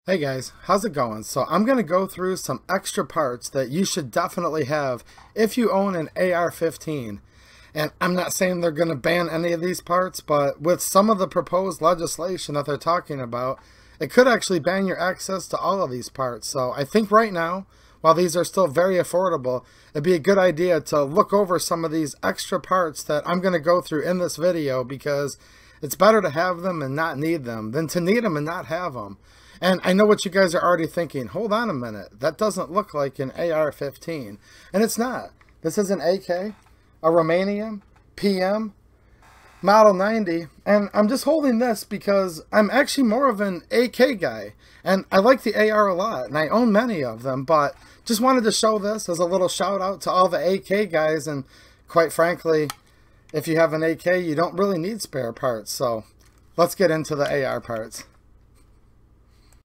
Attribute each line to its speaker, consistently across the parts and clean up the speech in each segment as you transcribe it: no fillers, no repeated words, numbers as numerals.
Speaker 1: Hey guys, how's it going? So I'm going to go through some extra parts that you should definitely have if you own an AR-15. And I'm not saying they're going to ban any of these parts, but with some of the proposed legislation that they're talking about, it could actually ban your access to all of these parts. So I think right now, while these are still very affordable, it'd be a good idea to look over some of these extra parts that I'm going to go through in this video, because it's better to have them and not need them than to need them and not have them. And I know what you guys are already thinking. Hold on a minute. That doesn't look like an AR-15. And it's not. This is an AK, a Romanian, PM, Model 90. And I'm just holding this because I'm actually more of an AK guy. And I like the AR a lot. And I own many of them. But just wanted to show this as a little shout out to all the AK guys. And quite frankly, if you have an AK, you don't really need spare parts. So let's get into the AR parts.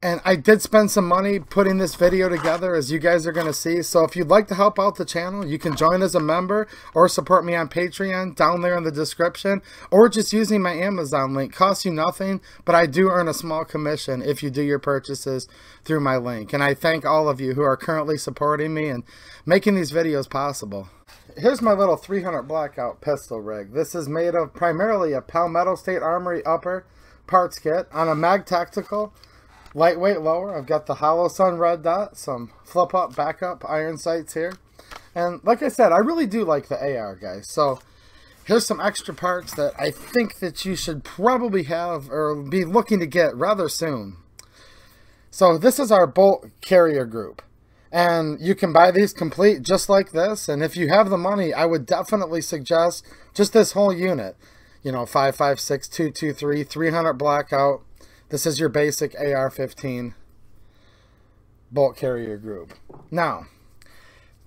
Speaker 1: And I did spend some money putting this video together, as you guys are going to see. So if you'd like to help out the channel, you can join as a member or support me on Patreon down there in the description, or just using my Amazon link. Costs you nothing, but I do earn a small commission if you do your purchases through my link. And I thank all of you who are currently supporting me and making these videos possible. Here's my little 300 Blackout pistol rig. This is made of primarily a Palmetto State Armory upper parts kit on a Mag Tactical lightweight lower. I've got the Holosun red dot, some flip up backup iron sights here, and like I said, I really do like the AR, guys. So here's some extra parts that I think that you should probably have or be looking to get rather soon. So this is our bolt carrier group, and you can buy these complete just like this. And if you have the money, I would definitely suggest just this whole unit. You know, 5.56, 223, 300 Blackout. This is your basic AR-15 bolt carrier group. Now,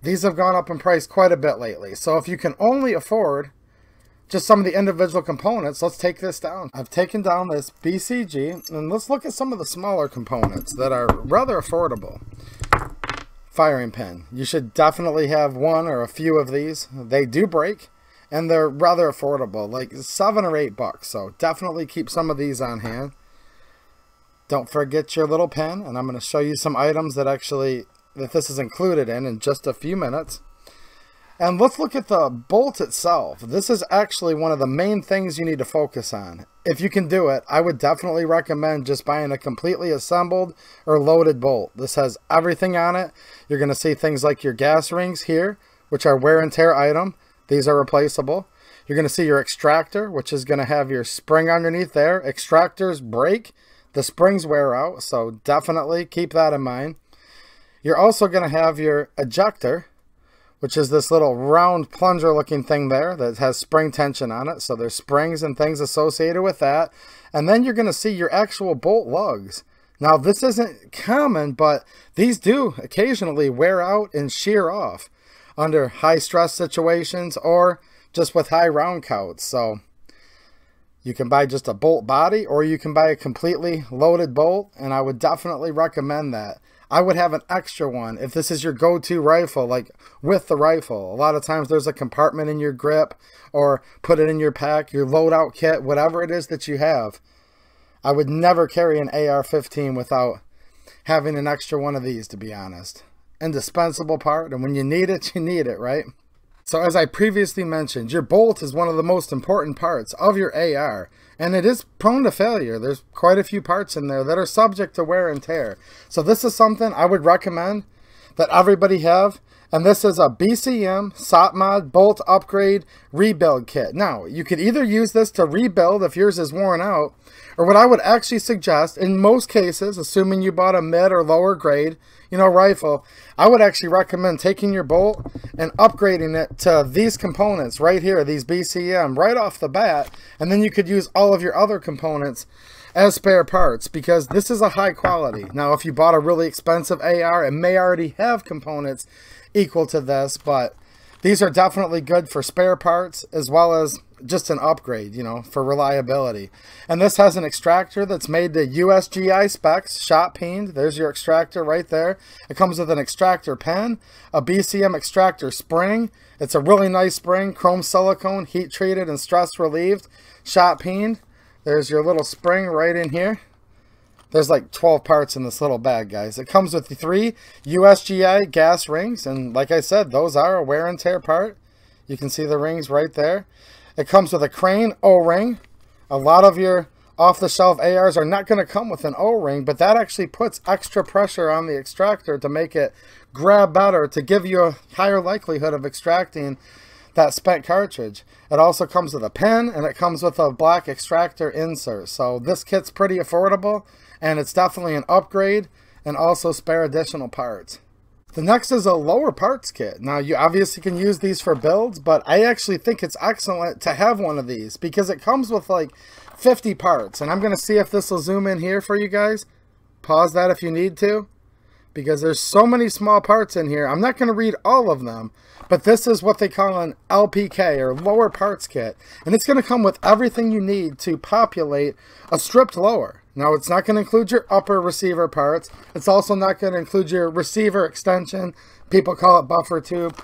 Speaker 1: these have gone up in price quite a bit lately. So if you can only afford just some of the individual components, let's take this down. I've taken down this BCG, and let's look at some of the smaller components that are rather affordable. Firing pin. You should definitely have one or a few of these. They do break, and they're rather affordable, like $7 or $8. So definitely keep some of these on hand. Don't forget your little pen, and I'm going to show you some items that this is included in just a few minutes. And let's look at the bolt itself. This is actually one of the main things you need to focus on. If you can do it, I would definitely recommend just buying a completely assembled or loaded bolt. This has everything on it. You're going to see things like your gas rings here, which are wear and tear item. These are replaceable. You're going to see your extractor, which is going to have your spring underneath there. Extractors break. The springs wear out, so definitely keep that in mind. You're also going to have your ejector, which is this little round plunger looking thing there that has spring tension on it. So there's springs and things associated with that. And then you're going to see your actual bolt lugs. Now this isn't common, but these do occasionally wear out and shear off under high stress situations or just with high round counts. So you can buy just a bolt body, or you can buy a completely loaded bolt, and I would definitely recommend that. I would have an extra one if this is your go-to rifle, like with the rifle. A lot of times there's a compartment in your grip, or put it in your pack, your loadout kit, whatever it is that you have. I would never carry an AR-15 without having an extra one of these, to be honest. Indispensable part, and when you need it, right? So as I previously mentioned, your bolt is one of the most important parts of your AR, and it is prone to failure. There's quite a few parts in there that are subject to wear and tear. So this is something I would recommend that everybody have, and this is a BCM SOTMOD bolt upgrade rebuild kit. Now, you could either use this to rebuild if yours is worn out, or what I would actually suggest, in most cases, assuming you bought a mid or lower grade, rifle, I would actually recommend taking your bolt and upgrading it to these components right here, these BCM, right off the bat, and then you could use all of your other components as spare parts, because this is a high quality. Now, if you bought a really expensive AR, it may already have components equal to this, but these are definitely good for spare parts as well as just an upgrade, for reliability. And this has an extractor that's made to USGI specs, shot peened. There's your extractor right there. It comes with an extractor pen, a BCM extractor spring. It's a really nice spring, chrome silicone, heat treated and stress relieved, shot peened. There's your little spring right in here. There's like 12 parts in this little bag, guys. It comes with the 3 USGA gas rings, and like I said, those are a wear and tear part. You can see the rings right there. It comes with a crane O-ring. A lot of your off-the-shelf ARs are not going to come with an O-ring, but that actually puts extra pressure on the extractor to make it grab better, to give you a higher likelihood of extracting that spent cartridge. It also comes with a pen, and it comes with a black extractor insert. So this kit's pretty affordable, and it's definitely an upgrade, and also spare additional parts. The next is a lower parts kit. Now, you obviously can use these for builds, but I actually think it's excellent to have one of these because it comes with like 50 parts. And I'm going to see if this will zoom in here for you guys. Pause that if you need to, because there's so many small parts in here. I'm not going to read all of them, but this is what they call an LPK, or lower parts kit. And it's going to come with everything you need to populate a stripped lower. Now, it's not going to include your upper receiver parts. It's also not going to include your receiver extension. People call it buffer tube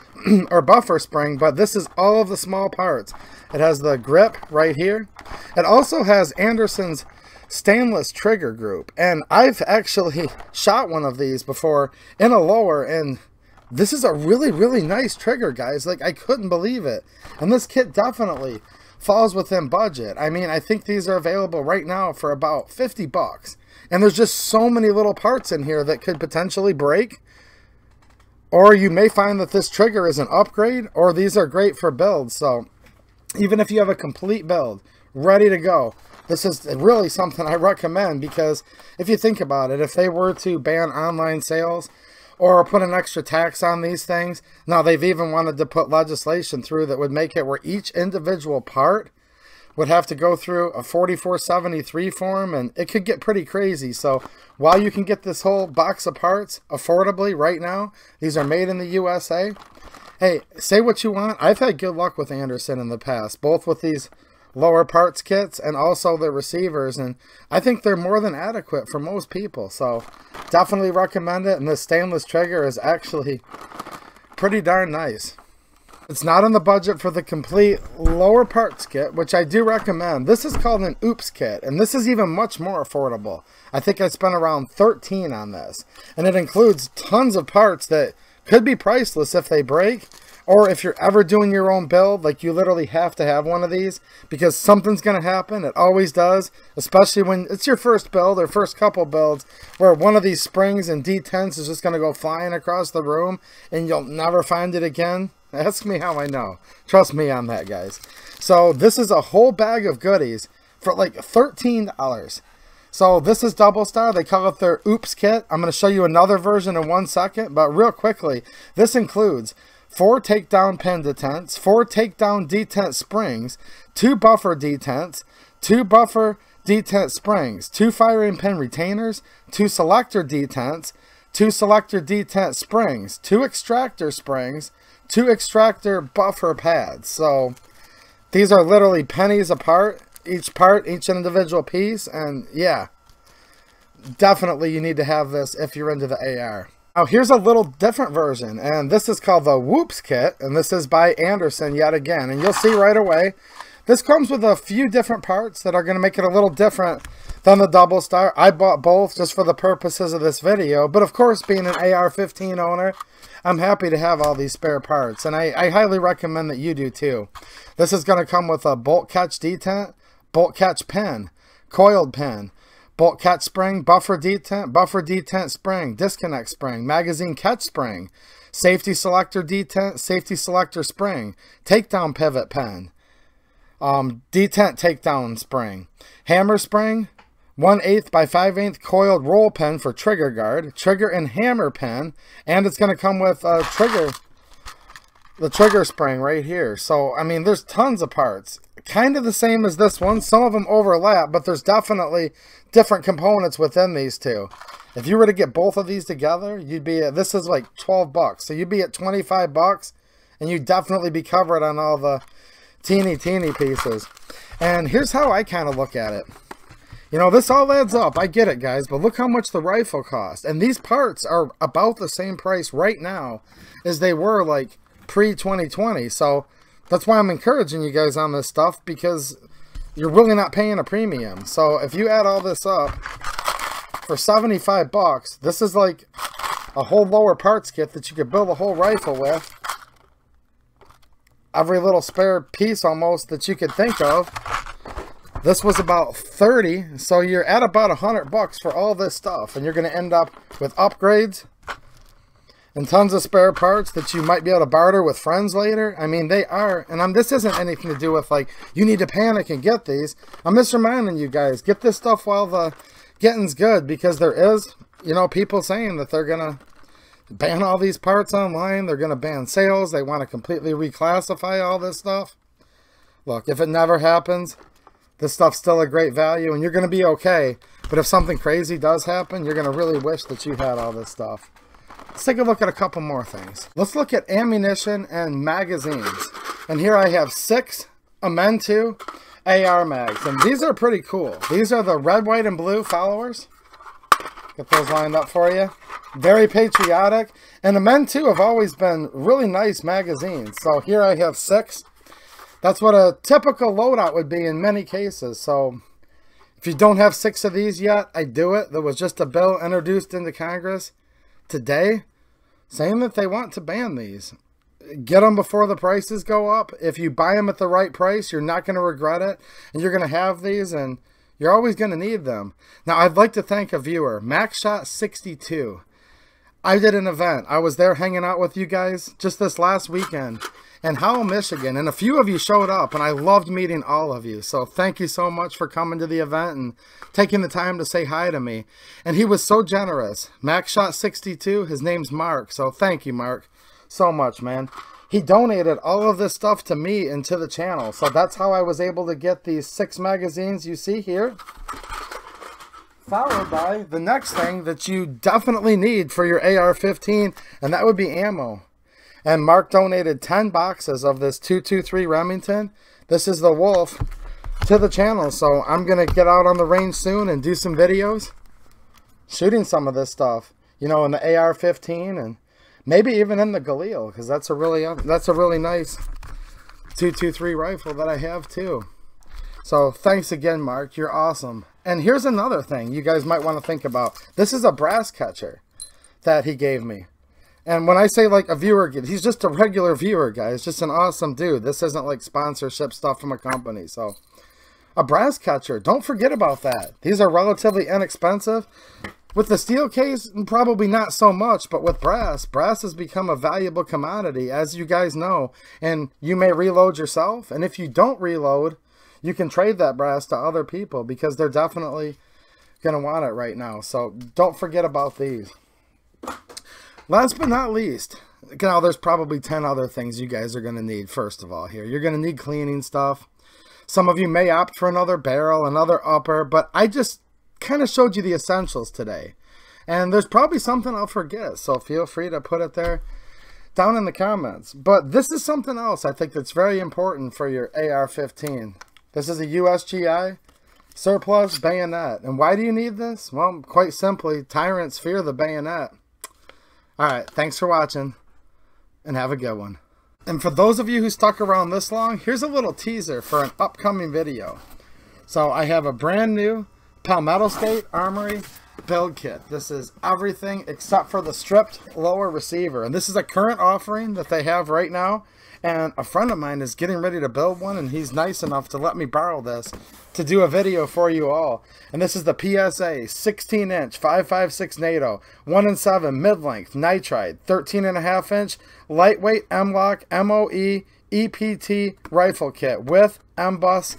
Speaker 1: or buffer spring, but this is all of the small parts. It has the grip right here. It also has Anderson's stainless trigger group. And I've actually shot one of these before in a lower, and this is a really, really nice trigger, guys. Like, I couldn't believe it. And this kit definitely falls within budget. I mean, I think these are available right now for about 50 bucks. And there's just so many little parts in here that could potentially break. Or you may find that this trigger is an upgrade, or these are great for builds. So even if you have a complete build ready to go, this is really something I recommend, because if you think about it, if they were to ban online sales or put an extra tax on these things. Now, they've even wanted to put legislation through that would make it where each individual part would have to go through a 4473 form, and it could get pretty crazy. So while you can get this whole box of parts affordably right now, these are made in the USA. Hey, say what you want. I've had good luck with Anderson in the past, both with these lower parts kits and also the receivers, and I think they're more than adequate for most people. So definitely recommend it, and this stainless trigger is actually pretty darn nice. It's not in the budget for the complete lower parts kit, which I do recommend. This is called an Oops kit, and this is even much more affordable. I think I spent around $13 on this, and it includes tons of parts that could be priceless if they break. Or if you're ever doing your own build, like, you literally have to have one of these, because something's going to happen. It always does, especially when it's your first build or first couple builds, where one of these springs and detents is just going to go flying across the room and you'll never find it again. Ask me how I know. Trust me on that, guys. So this is a whole bag of goodies for like $13. So this is Double Star. They call it their Oops kit. I'm going to show you another version in 1 second, but real quickly, this includes 4 takedown pin detents, 4 takedown detent springs, 2 buffer detents, 2 buffer detent springs, 2 firing pin retainers, 2 selector detents, 2 selector detent springs, 2 extractor springs, 2 extractor buffer pads. So these are literally pennies apart, each individual piece, and yeah, definitely you need to have this if you're into the AR. Now, here's a little different version, and this is called the Whoops kit, and this is by Anderson yet again. And you'll see right away, this comes with a few different parts that are going to make it a little different than the Double Star. I bought both just for the purposes of this video, but of course, being an AR-15 owner, I'm happy to have all these spare parts, and I highly recommend that you do too. This is going to come with a bolt catch detent, bolt catch pin, coiled pin, bolt catch spring, buffer detent spring, disconnect spring, magazine catch spring, safety selector detent, safety selector spring, takedown pivot pin, detent takedown spring, hammer spring, 1/8 by 5/8 coiled roll pin for trigger guard, trigger and hammer pin, and it's going to come with a the trigger spring right here. So, I mean, there's tons of parts. Kind of the same as this one. Some of them overlap, but there's definitely different components within these two. If you were to get both of these together, you'd be at, this is like 12 bucks. So you'd be at 25 bucks, and you'd definitely be covered on all the teeny pieces. And here's how I kind of look at it. You know, this all adds up. I get it, guys, but look how much the rifle cost. And these parts are about the same price right now as they were like pre-2020. So that's why I'm encouraging you guys on this stuff, because you're really not paying a premium. So if you add all this up, for 75 bucks. This is like a whole lower parts kit that you could build a whole rifle with. Every little spare piece almost that you could think of. This was about 30, so you're at about 100 bucks for all this stuff, and you're going to end up with upgrades and tons of spare parts that you might be able to barter with friends later. I mean, they are, and this isn't anything to do with like, you need to panic and get these. I'm just reminding you guys, get this stuff while the getting's good, because there is, you know, people saying that they're going to ban all these parts online. They're going to ban sales. They want to completely reclassify all this stuff. Look, if it never happens, this stuff's still a great value and you're going to be okay. But if something crazy does happen, you're going to really wish that you had all this stuff. Let's take a look at a couple more things. Let's look at ammunition and magazines. And here I have 6 Amentu AR mags. And these are pretty cool. These are the red, white, and blue followers. Get those lined up for you. Very patriotic. And Amentu have always been really nice magazines. So here I have 6. That's what a typical loadout would be in many cases. So if you don't have 6 of these yet, I do it. There was just a bill introduced into Congress today saying that they want to ban these. Get them before the prices go up. If you buy them at the right price, you're not going to regret it. And you're going to have these, and you're always going to need them. Now, I'd like to thank a viewer, MaxShot62. I did an event. I was there hanging out with you guys just this last weekend in Howell, Michigan, and a few of you showed up, and I loved meeting all of you. So thank you so much for coming to the event and taking the time to say hi to me. And he was so generous. MaxShot62, his name's Mark, so thank you, Mark, so much, man. He donated all of this stuff to me and to the channel, so that's how I was able to get these 6 magazines you see here. Followed by the next thing that you definitely need for your AR-15, and that would be ammo. And Mark donated 10 boxes of this 223 Remington. This is the Wolf to the channel, so I'm going to get out on the range soon and do some videos shooting some of this stuff, you know, in the AR-15 and maybe even in the Galil, because that's a really nice 223 rifle that I have too. So thanks again, Mark. You're awesome. And here's another thing you guys might want to think about. This is a brass catcher that he gave me. And when I say like a viewer, he's just a regular viewer, guys. Just an awesome dude. This isn't like sponsorship stuff from a company. So a brass catcher, don't forget about that. These are relatively inexpensive. With the steel case, probably not so much, but with brass has become a valuable commodity, as you guys know. And you may reload yourself. And if you don't reload, you can trade that brass to other people because they're definitely going to want it right now. So don't forget about these. Last but not least, now there's probably 10 other things you guys are going to need. First of all here, you're going to need cleaning stuff. Some of you may opt for another barrel, another upper, but I just kind of showed you the essentials today. And there's probably something I'll forget, so feel free to put it there down in the comments. But this is something else I think that's very important for your AR-15. This is a USGI surplus bayonet. And why do you need this? Well, quite simply, tyrants fear the bayonet. Alright, thanks for watching, and have a good one. And for those of you who stuck around this long, here's a little teaser for an upcoming video. So I have a brand new Palmetto State Armory build kit. This is everything except for the stripped lower receiver. And this is a current offering that they have right now. And a friend of mine is getting ready to build one, and he's nice enough to let me borrow this to do a video for you all. And this is the PSA 16-inch 5.56 NATO 1-in-7 mid-length nitride 13.5-inch lightweight M-LOK MOE EPT rifle kit with M-Bus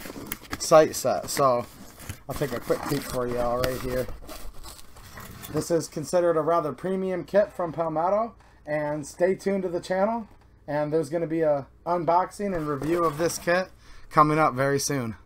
Speaker 1: sight set. So I'll take a quick peek for you all right here. This is considered a rather premium kit from Palmetto, and stay tuned to the channel. And there's going to be a unboxing and review of this kit coming up very soon.